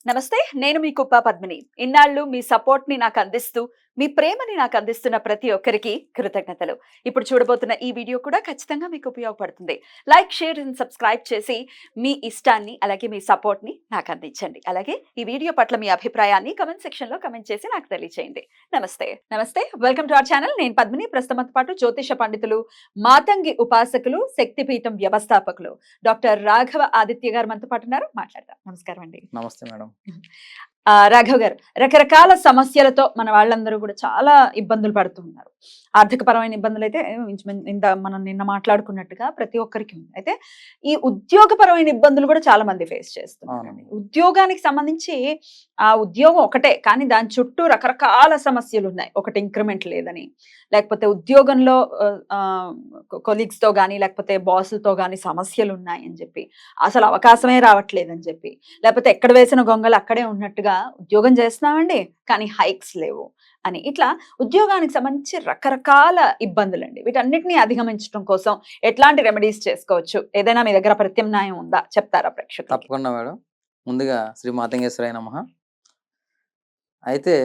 నమస్తే. నేను మీ కుప్ప పద్మిని. ఇన్నాళ్ళు మీ సపోర్ట్‌ని నాకందిస్తూ, మీ ప్రేమని నాకందిస్తున్న ప్రతి ఒక్కరికి కృతజ్ఞతలు. ఇప్పుడు చూడబోతున్న ఈ వీడియో కూడా ఖచ్చితంగా మీకు ఉపయోగపడుతుంది. లైక్, షేర్ అండ్ సబ్స్క్రైబ్ చేసి మీ ఇష్టాన్ని, అలాగే మీ సపోర్ట్‌ని నాకందించండి. అలాగే ఈ వీడియో పట్ల మీ అభిప్రాయాన్ని కామెంట్ సెక్షన్‌లో కామెంట్ చేసి నాకు తెలియజేయండి. నమస్తే. నమస్తే. Welcome to our channel. నేను పద్మిని. ప్రస్తుతంతో పాటు జ్యోతిష పండితులు, మాతంగి ఉపాసకులు, శక్తిపీఠం వ్యవస్థాపకులు డాక్టర్ రాఘవ ఆదిత్య గారు మనతో పాటు ఉన్నారు. మాట్లాడదాం. నమస్కారం అండి. నమస్తే మేడం. రాఘవ్ గారు, రకరకాల సమస్యలతో మన వాళ్ళందరూ కూడా చాలా ఇబ్బందులు పడుతూ ఉన్నారు. ఆర్థికపరమైన ఇబ్బందులు అయితే మనం నిన్న మాట్లాడుకున్నట్టుగా ప్రతి ఒక్కరికి ఉంది. అయితే ఈ ఉద్యోగపరమైన ఇబ్బందులు కూడా చాలా మంది ఫేస్ చేస్తున్నారు. ఉద్యోగానికి సంబంధించి ఆ ఉద్యోగం ఒకటే, కానీ దాని చుట్టూ రకరకాల సమస్యలు ఉన్నాయి. ఒకటి ఇంక్రిమెంట్ లేదని, లేకపోతే ఉద్యోగంలో కొలీగ్స్ తో కానీ, లేకపోతే బాసులతో కానీ సమస్యలు ఉన్నాయని చెప్పి, అసలు అవకాశమే రావట్లేదని చెప్పి, లేకపోతే ఎక్కడ వేసిన గొంగలు అక్కడే ఉన్నట్టుగా ఉద్యోగం చేస్తున్నామండి కానీ హైక్స్ లేవు అని, ఇట్లా ఉద్యోగానికి సంబంధించి రకరకాల ఇబ్బందులండి. వీటన్నిటిని అధిగమించడం కోసం ఎట్లాంటి రెమెడీస్ చేసుకోవచ్చు? ఏదైనా మీ దగ్గర ప్రత్యామ్నాయం ఉందా, చెప్తారా ప్రేక్షకులకు? తప్పకుండా మేడం. ముందుగా శ్రీ మాతంగేశ్వరాయ నమః. అయితే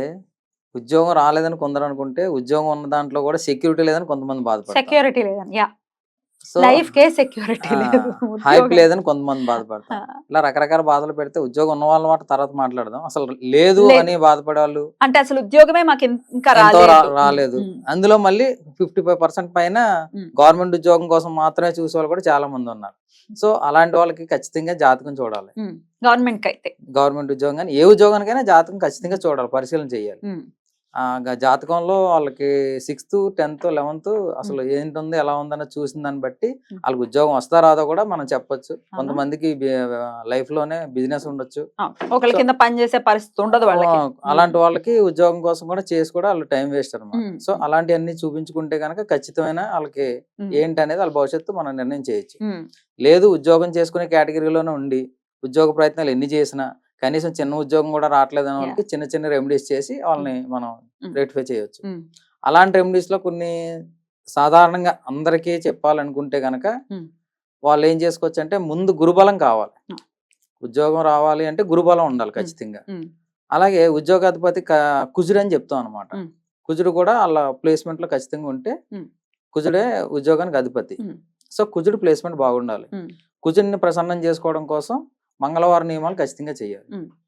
ఉద్యోగం రాలేదని కొందరు అనుకుంటే, ఉద్యోగం ఉన్న దాంట్లో కూడా సెక్యూరిటీ లేదని కొంతమంది బాధపడతారు. సెక్యూరిటీ లేదని, యా, సో లైఫ్ కే సెక్యూరిటీ లేదు, హైప్ లేదని కొంతమంది బాధపడతారు. ఇలా రకరకాల బాధలు పెడితే ఉద్యోగం ఉన్న వాళ్ళ మాట తర్వాత మాట్లాడదాం. అసలు లేదు అని బాధపడే వాళ్ళు, అంటే అసలు ఉద్యోగమే మాకు ఇంకా రాలేదు, అందులో మళ్ళీ 55% పైన గవర్నమెంట్ ఉద్యోగం కోసం మాత్రమే చూసే వాళ్ళు కూడా చాలా మంది ఉన్నారు. సో అలాంటి వాళ్ళకి ఖచ్చితంగా జాతకం చూడాలి. గవర్నమెంట్ ఉద్యోగం కానీ ఏ ఉద్యోగానికైనా జాతకం ఖచ్చితంగా చూడాలి, పరిశీలన చేయాలి. జాతకంలో వాళ్ళకి 6th, 10th, 11th అసలు ఏంటుంది ఎలా ఉందన్న చూసిన దాన్ని బట్టి వాళ్ళకి ఉద్యోగం వస్తా రాదో కూడా మనం చెప్పొచ్చు. కొంతమందికి లైఫ్ లోనే బిజినెస్ ఉండొచ్చు, ఒకళ్ళ కింద పని చేసే పరిస్థితి ఉండదు. అలాంటి వాళ్ళకి ఉద్యోగం కోసం కూడా చేసి కూడా వాళ్ళు టైం వేస్ట్ అనమాట. సో అలాంటివన్నీ చూపించుకుంటే కనుక ఖచ్చితమైన వాళ్ళకి ఏంటి అనేది వాళ్ళ భవిష్యత్తు మనం నిర్ణయం చేయొచ్చు. లేదు ఉద్యోగం చేసుకునే కేటగిరీలోనే ఉండి ఉద్యోగ ప్రయత్నాలు ఎన్ని చేసినా కనీసం చిన్న ఉద్యోగం కూడా రావట్లేదు అనే వాళ్ళకి చిన్న చిన్న రెమెడీస్ చేసి వాళ్ళని మనం రెక్టిఫై చేయొచ్చు. అలాంటి రెమెడీస్ లో కొన్ని సాధారణంగా అందరికీ చెప్పాలనుకుంటే గనక వాళ్ళు ఏం చేసుకోవచ్చు అంటే, ముందు గురుబలం కావాలి. ఉద్యోగం రావాలి అంటే గురుబలం ఉండాలి ఖచ్చితంగా. అలాగే ఉద్యోగాధిపతి కుజుడు అని చెప్తాం అనమాట. కుజుడు కూడా వాళ్ళ ప్లేస్మెంట్ లో ఖచ్చితంగా ఉంటే కుజుడే ఉద్యోగానికి అధిపతి. సో కుజుడు ప్లేస్మెంట్ బాగుండాలి. కుజుడిని ప్రసన్నం చేసుకోవడం కోసం మంగళవారం నియమాలు ఖచ్చితంగా చేయాలి.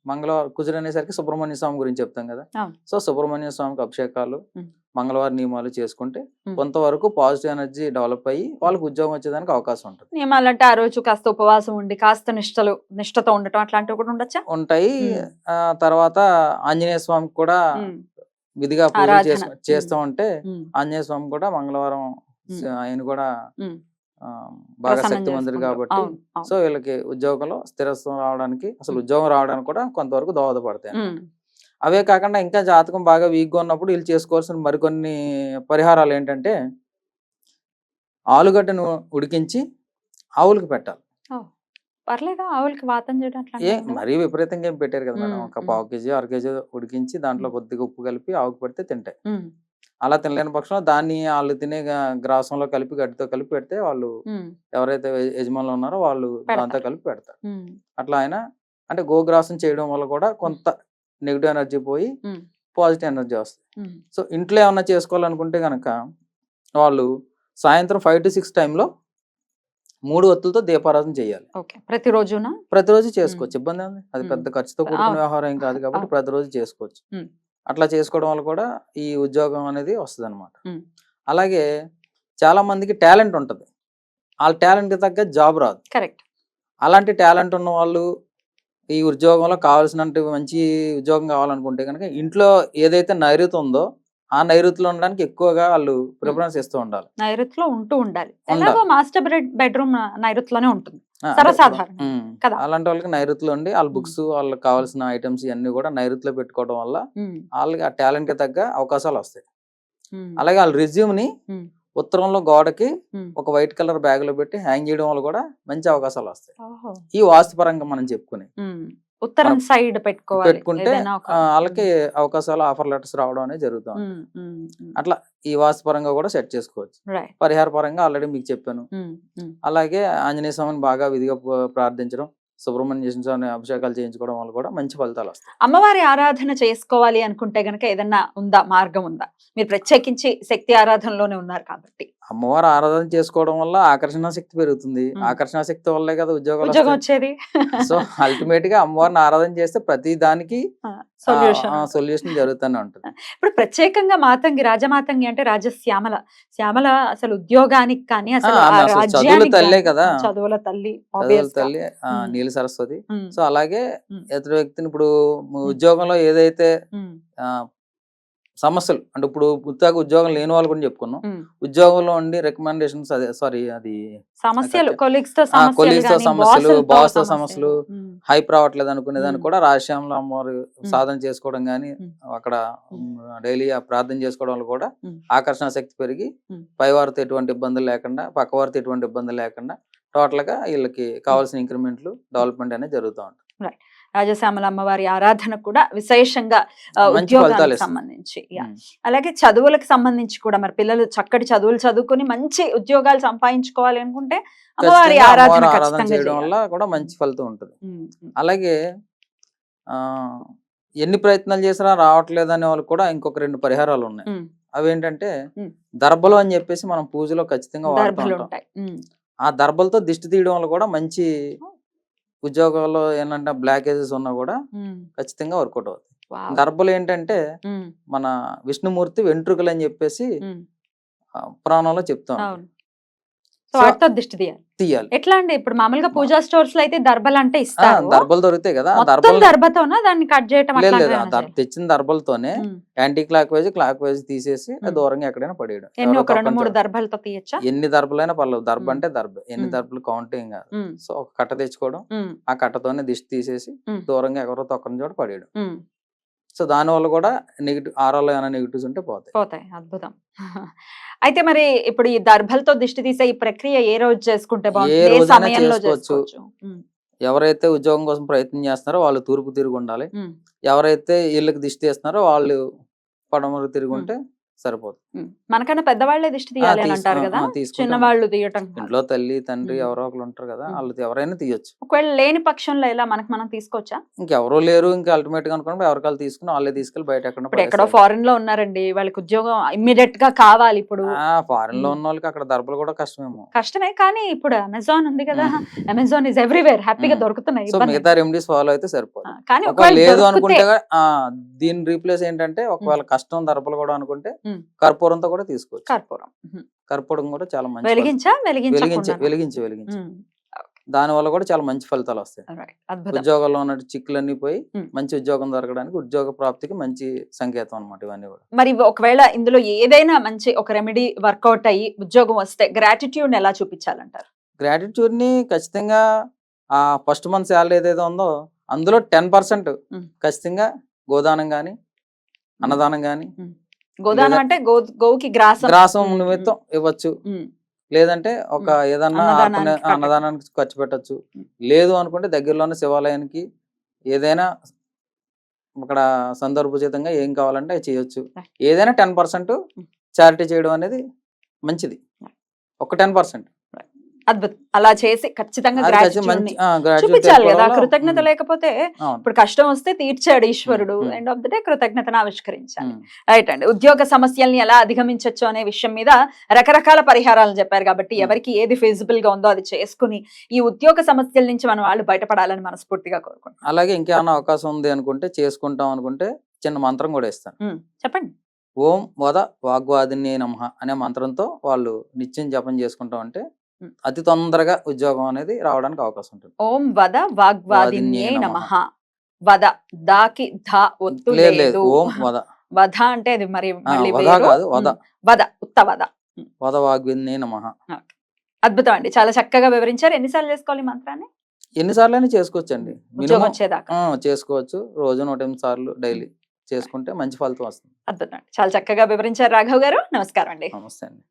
మంగళవారం కుజుడు అనేసరికి సుబ్రహ్మణ్య స్వామి గురించి చెప్తాం కదా. సో సుబ్రహ్మణ్య స్వామికి అభిషేకాలు, మంగళవారం నియమాలు చేసుకుంటే కొంతవరకు పాజిటివ్ ఎనర్జీ డెవలప్ అయ్యి వాళ్ళకి ఉద్యోగం వచ్చేదానికి అవకాశం ఉంటుంది. నియమాలు అంటే ఆ రోజు కాస్త ఉపవాసం ఉండి కాస్త నిష్టతో ఉండటం అట్లాంటివి కూడా ఉండొచ్చా? ఉంటాయి. తర్వాత ఆంజనేయ స్వామికి కూడా విధిగా పూజ చేస్తూ ఉంటే, ఆంజనేయ స్వామి కూడా మంగళవారం ఆయన కూడా బాగా శక్తివంతుడు కాబట్టి సో వీళ్ళకి ఉద్యోగంలో స్థిరత్వం రావడానికి, అసలు ఉద్యోగం రావడానికి కూడా కొంతవరకు దోహదపడతాయి. అవే కాకుండా ఇంకా జాతకం బాగా వీక్గా ఉన్నప్పుడు వీళ్ళు చేసుకోవాల్సిన మరికొన్ని పరిహారాలు ఏంటంటే, ఆలుగడ్డను ఉడికించి ఆవులకి పెట్టాలి. పర్లేదా ఆవులకి వాతం చేయడం? మరీ విపరీతంగా ఏం పెట్టారు కదా మేడం. ఒక 1/2 kg 1/2 kg ఉడికించి దాంట్లో కొద్దిగా ఉప్పు కలిపి ఆవుకి పెడితే తింటాయి. అలా తినలేని పక్షంలో దాన్ని వాళ్ళు తినే గ్రాసంలో కలిపి గడ్డితో కలిపి పెడితే వాళ్ళు ఎవరైతే యజమానులు ఉన్నారో వాళ్ళు దాంతో కలిపి పెడతారు. అట్లా ఆయన అంటే గోగ్రాసం చేయడం వల్ల కూడా కొంత నెగిటివ్ ఎనర్జీ పోయి పాజిటివ్ ఎనర్జీ వస్తుంది. సో ఇంట్లో ఏమన్నా చేసుకోవాలనుకుంటే కనుక వాళ్ళు సాయంత్రం 5 to 6 టైంలో 3 ఒత్తులతో దీపారాధన చేయాలి. ప్రతిరోజు చేసుకోవచ్చు, ఇబ్బంది ఉంది. అది పెద్ద ఖర్చుతో కూడుకున్న వ్యవహారం ఏం కాదు కాబట్టి ప్రతిరోజు చేసుకోవచ్చు. అట్లా చేసుకోవడం వల్ల కూడా ఈ ఉద్యోగం అనేది వస్తుంది అనమాట. అలాగే చాలా మందికి టాలెంట్ ఉంటుంది, వాళ్ళ టాలెంట్కి తగ్గ జాబ్ రాదు. కరెక్ట్. అలాంటి టాలెంట్ ఉన్న వాళ్ళు ఈ ఉద్యోగంలో కావాల్సినంత మంచి ఉద్యోగం కావాలనుకుంటే కనుక ఇంట్లో ఏదైతే నైరుతి ఉందో ఆ నైరుతిలో ఉండడానికి ఎక్కువగా వాళ్ళు ప్రిఫరెన్స్ ఇస్తూ ఉండాలి. నైరుతిలో ఉంటూ ఉండాలి. మాస్టర్ బెడ్రూమ్ నైరుతిలోనే ఉంటుంది. అలాంటి వాళ్ళకి నైరుతిలో ఉండి వాళ్ళ బుక్స్, వాళ్ళకి కావాల్సిన ఐటమ్స్ ఇవన్నీ కూడా నైరుతిలో పెట్టుకోవడం వల్ల వాళ్ళకి ఆ టాలెంట్ కి తగ్గ అవకాశాలు వస్తాయి. అలాగే వాళ్ళ రెజ్యూమ్ ని ఉత్తరంలో గోడకి ఒక వైట్ కలర్ బ్యాగ్ లో పెట్టి హ్యాంగ్ చేయడం వల్ల కూడా మంచి అవకాశాలు వస్తాయి. ఈ వాస్తుపరంగా మనం చెప్పుకుని ఉత్తరం సైడ్ పెట్టుకుంటే వాళ్ళకి అవకాశాలు, ఆఫర్ లెటర్స్ రావడం అనేది జరుగుతుంది. అట్లా ఈ వాస్తుపరంగా కూడా సెట్ చేసుకోవచ్చు. పరిహార పరంగా ఆల్రెడీ మీకు చెప్పాను. అలాగే ఆంజనేయ స్వామిని బాగా విధిగా ప్రార్థించడం, సుబ్రహ్మణ్య స్వామి అభిషేకాలు చేయించుకోవడం వల్ల కూడా మంచి ఫలితాలు వస్తాయి. అమ్మవారి ఆరాధన చేసుకోవాలి అనుకుంటే గనక ఏదన్నా ఉందా, మార్గం ఉందా? మీరు ప్రత్యేకించి శక్తి ఆరాధనలోనే ఉన్నారు కాబట్టి. అమ్మవారు ఆరాధన చేసుకోవడం వల్ల ఆకర్షణ శక్తి పెరుగుతుంది. ఆకర్షణ శక్తి వల్లే కదా ఉద్యోగం ఉద్యోగాలు వచ్చేది. సో అల్టిమేట్ గా అమ్మవారిని ఆరాధన చేస్తే ప్రతి దానికి సొల్యూషన్ జరుగుతూనే ఉంటుంది. ఇప్పుడు ప్రత్యేకంగా మాతంగి, రాజమాతంగి అంటే రాజశ్యామల, శ్యామల అసలు ఉద్యోగానికి కానీ అసలు ఆ చదువుల రాజ్యానికి తల్లే కానీ, కదా, చదువుల తల్లి చదువుల obvious గా. తల్లి నీల సరస్వతి. ఉమ్, సో అలాగే ఉమ్, ఇతర వ్యక్తిని ఇప్పుడు ఉద్యోగంలో ఏదైతే ఉమ్, ఆ, సమస్యలు అంటే ఇప్పుడు ఉద్యోగం లేని వాళ్ళు కూడా చెప్పుకున్నాం. ఉమ్. ఉద్యోగంలో ఉండి రికమెండేషన్స్ అదే సారీ అది సమస్యలు, కొలీగ్స్ తో కొలీగ్స్ తో సమస్యలు, బాస్ తో సమస్యలు, ఉమ్, హైప్ రావట్లేదు అనుకునేదాన్ని కూడా రాజశ్యామలో అమ్మవారు ఉమ్. సాధన చేసుకోవడం గానీ ఉమ్. అక్కడ డైలీ ప్రార్థన చేసుకోవడం వల్ల కూడా ఉమ్. ఆకర్షణ శక్తి పెరిగి ఉమ్. పైవారితో ఎటువంటి ఇబ్బందులు లేకుండా, పక్కవారితో ఎటువంటి ఇబ్బందులు లేకుండా టోటల్ గా వీళ్ళకి కావాల్సిన ఇంక్రిమెంట్లు, డెవలప్మెంట్ అనేది జరుగుతూ ఉంటుంది. రాజశ్యామల అమ్మవారి ఆరాధన కూడా విశేషంగా మంచి ఫలితాలు ఉద్యోగానికి ఇస్తుంది. సంబంధించి అలాగే చదువులకు సంబంధించి కూడా మరి పిల్లలు చక్కటి చదువులు చదువుకొని మంచి ఉద్యోగాలు సంపాదించుకోవాలి అనుకుంటే అమ్మవారి ఖచ్చితంగా ఆరాధన అమ్మవారి ఆరాధన ఖచ్చితంగా చేయడం వల్ల చేయాలి. కూడా మంచి ఫలితం ఉంటుంది. ఉమ్, ఉమ్, అలాగే ఆ ఎన్ని ప్రయత్నాలు చేసినా రావట్లేదు అనే వాళ్ళకి కూడా ఇంకొక 2 పరిహారాలు ఉన్నాయి. ఉమ్, అవేంటంటే ఉమ్. దర్భలు అని చెప్పేసి మనం పూజలో ఖచ్చితంగా వాడుతూ దర్భలు ఉంటాం. ఉంటాయి. ఉమ్, ఆ దర్భలతో దిష్టి తీయడం వల్ల కూడా మంచి ఉద్యోగాల్లో ఏంటంటే బ్లాకేజెస్ ఉన్నా కూడా ఉమ్, ఖచ్చితంగా వర్కౌట్ అవుతాయి. వావ్. దర్భలు ఏంటంటే ఉమ్, మన విష్ణుమూర్తి వెంట్రుకలు అని చెప్పేసి ఉమ్, పురాణంలో చెప్తాం. అవును. సో వాటితో దిష్టి తీయాలి. తీయాలి. ఎట్లా అండి? ఇప్పుడు మామూలుగా పూజా స్టోర్స్ లో అయితే దర్భలు అంటే ఇస్తారు. దర్భలు దొరుకుతాయి కదా, మొత్తం దర్భలు దర్భతోనా దాన్ని కట్ చేయటం లేదు అట్లాంటివి లేదు, ఏమైనా చేయాలా? తెచ్చిన దర్భలతోనే యాంటీ క్లాక్ వైజ్ తీసేసి దూరంగా ఎక్కడైనా పడేయడం. ఎన్ని, ఎవరో ఒక 2-3 తొక్కని దర్భలతో తీయచ్చా? ఎన్ని దర్భలైనా పర్లేదు. దర్భ ఉమ్. అంటే దర్భ, ఎన్ని ఉమ్. దర్భలు కౌంట్ ఏం కాదు. ఉమ్, సో ఒక కట్ట తెచ్చుకోవడం, ఉమ్, ఆ కట్టతోనే దిష్టి తీసేసి ఉమ్, దూరంగా ఎవరో తొక్కని చోట పడేయడం. ఉమ్. సో దాని వల్ల కూడా నెగిటివ్ ఆరాలో ఏమైనా నెగిటివ్స్ ఉంటే పోతాయి. పోతాయి. అద్భుతం. అయితే మరి ఇప్పుడు ఈ దర్భలతో దిష్టి తీసే ఈ ప్రక్రియ ఏ రోజు చేసుకుంటే ఏ బాగుంటుంది? ఏ రోజైనా సమయంలో చేసుకోవచ్చు. చేసుకోవచ్చు? ఉమ్, ఎవరైతే ఉద్యోగం కోసం ప్రయత్నం చేస్తున్నారో వాళ్ళు తూర్పు తిరిగి ఉండాలి. ఉమ్, ఎవరైతే ఇళ్ళకి దిష్టి తీస్తున్నారో వాళ్ళు పడమర తిరిగి ఉమ్, ఉంటే సరిపోతుంది. ఉమ్. మనకన్నా పెద్దవాళ్లే దిష్టి తీయాలి అని అంటారు కదా, తీసుకుంటే చిన్నవాళ్ళు తీయటం కాదు. ఇంట్లో తల్లి తండ్రి ఉమ్. ఎవరో ఒకరు ఉంటారు కదా, ఉమ్. వాళ్ళు ఎవరైనా తీయొచ్చు. ఒకవేళ లేని పక్షంలో ఎలా మనం తీసుకోవచ్చా? ఇంకెవరో లేరు, ఇంకా అల్టిమేట్ గా అనుకున్నప్పుడు ఎవరికాలు తీసుకుని వాళ్ళే తీసుకెళ్ళి బయట ఎక్కడ ఇప్పుడు ఎక్కడో ఫారెన్ లో ఉన్నారండి, వాళ్ళకి ఉద్యోగం ఇమ్మీడియట్ గా కావాలి ఇప్పుడు. ఫారెన్ లో ఉన్న వాళ్ళకి అక్కడ దర్భలు కూడా కష్టమేమో. కష్టమే, కానీ ఇప్పుడు అమెజాన్ ఉంది కదా, అమెజాన్ ఇస్ ఎవ్రీవేర్, హ్యాపీగా దొరుకుతున్నాయి. సో ఇబ్బంది మిగతా రెమెడీస్ ఫాలో అయితే సరిపోతుంది. కానీ ఒకవేళ లేదు దొరికితే- అనుకుంటే దీని రీప్లేస్ ఏంటంటే ఒకవేళ కష్టం దర్భలు కూడా అనుకుంటే కర్పూరంతో కూడా తీసుకోవచ్చు. కర్పూరం. కర్పూరం కూడా చాలా మంచి వెలిగించి దాని వల్ల కూడా చాలా మంచి ఫలితాలు వస్తాయి. అద్భుతం. ఉద్యోగంలో ఉన్న చిక్కులన్నీ పోయి ఉమ్. మంచి ఉద్యోగం దొరకడానికి, ఉద్యోగ ప్రాప్తికి మంచి సంకేతం అన్నమాట ఇవన్నీ కూడా. మరి ఒకవేళ ఇందులో ఏదైనా మంచి ఒక రెమెడీ వర్కౌట్ అయ్యి ఉద్యోగం వస్తే గ్రాటిట్యూడ్ ఎలా చూపించాలంటారు? గ్రాటిట్యూడ్ ని ఖచ్చితంగా ఆ ఫస్ట్ మంత్ శాలరీ ఏదైతే ఉందో అందులో 10% ఖచ్చితంగా గోదానం గాని, అన్నదానం గాని, గోదానం అంటే గోవుకి గ్రాసం నిమిత్తం ఇవ్వచ్చు. లేదంటే ఒక ఏదన్నా అన్నదానానికి అన్నదానానికి ఖర్చు పెట్టచ్చు. లేదు అనుకుంటే దగ్గరలోనే శివాలయానికి ఏదైనా అక్కడ సందర్భోచితంగా ఏం కావాలంటే అది చేయొచ్చు. ఏదైనా 10% చారిటీ చేయడం అనేది మంచిది. ఒక 10%. అద్భుతం. అలా చేసి ఖచ్చితంగా అది gratitude ని మంచి చూపించాలి కదా. గ్రాట్యుయేట్ కృతజ్ఞత లేకపోతే అవును. ఇప్పుడు కష్టం వస్తే తీర్చాడు ఈశ్వరుడు, ఉమ్. ఎండ్ ఆఫ్ ద డే కృతజ్ఞతను ఆవిష్కరించాలి. ఉమ్. రైట్ అండి. ఉద్యోగ సమస్యల్ని ఎలా అధిగమించవచ్చు అనే విషయం మీద రకరకాల పరిహారాలు చెప్పారు కాబట్టి ఎవరికి ఏది ఫీజిబుల్ గా ఉందో అది చేసుకుని ఈ ఉద్యోగ సమస్యల నుంచి మన వాళ్ళు బయటపడాలని మనస్ఫూర్తిగా కోరుకుంటున్నాం. అలాగే ఇంకేమైనా అవకాశం ఉంది అనుకుంటే, చేసుకుంటాం అనుకుంటే చిన్న మంత్రం కూడా ఇస్తాను. చెప్పండి. ఓం వద వాగ్వాదిన్యే నమః అనే మంత్రంతో వాళ్ళు నిత్యం జపం చేసుకుంటాం అంటే అతి తొందరగా ఉద్యోగం అనేది రావడానికి అవకాశం ఉంటుంది. ఓం వద వాగ్వాదిన్యే నమః. వద దాకి ధ ఒత్తు లేదు. ఓం వద. వద అంటే అది మరి మళ్ళీ వద వేరు. కాదు, వద. వద ఉత్త వద. వద వాగ్విన్యే నమః. అద్భుతం అండి. చాలా చక్కగా వివరించారు. ఎన్నిసార్లు చేసుకోవాలి మంత్రాన్ని? ఎన్నిసార్లు అయినా చేసుకోవచ్చండి. ఉద్యోగం వచ్చేదాకా చేసుకోవచ్చు. రోజు 108 సార్లు డైలీ చేసుకుంటే మంచి ఫలితం వస్తుంది. అద్భుతం అండి. చాలా చక్కగా వివరించారు రాఘవ్ గారు. నమస్కారం అండి. నమస్తే అండి.